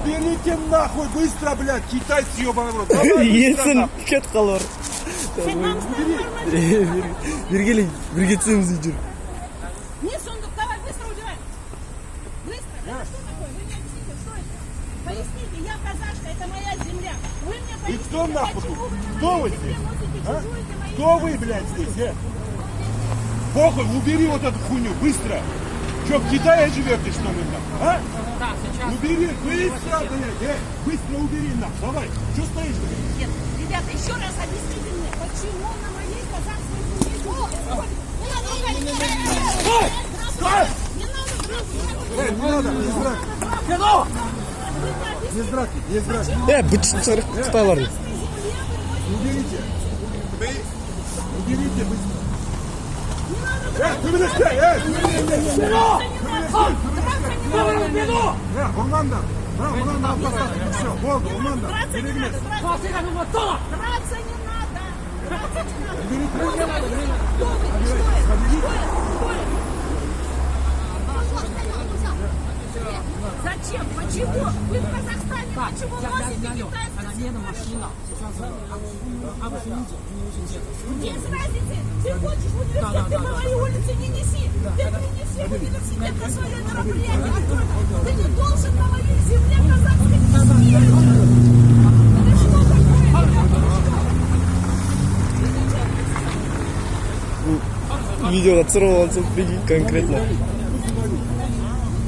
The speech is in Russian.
Уберите нахуй быстро, блядь, китайцы ебаный в рот. Давай, быстро, Есін нахуй. кет қалар. Бергелей, бір кетсеміз жүр. Не сундук, давай, быстро убирай. Быстро. Это что такое? Вы не объясните, что это? Поясните, я казашка, это моя земля. Вы мне И поясните, кто нахуй почему тут? вы на Кто вы моей земле здесь? носите А? чужую, это мои Кто вы, блядь, здесь, Похуй, убери вот эту хуйню, быстро. Че, в Китае живете, что ли, нахуй, а? Да, сейчас. Убери, быстро, блядь, быстро убери, нахуй, давай. Что стоишь, блядь? Нет, ребята, еще раз объясните мне, почему на моей казахской земле происходит? Не надо ругать меня! Стой! Не надо драться! Не надо, не драки. Не драки, не драки. Бычықтар қытайлар. Уберите. Уберите быстро. Ты меня Урманда. Урманда, все, болды, Урманда. Драться не надо! Драться не надо! Драться не надо! Кто вы? Что это? Зачем? Почему? Вы в Казахстане почему носите китайскую машину? Без разницы. Ты хочешь в университет, ты по моей улице не неси. Ты принеси в университет на свое мероприятие. Ты не должен на моей земле казахской нести. Это что такое? Видеоға түсіріп алсам, прикинь, конкретно.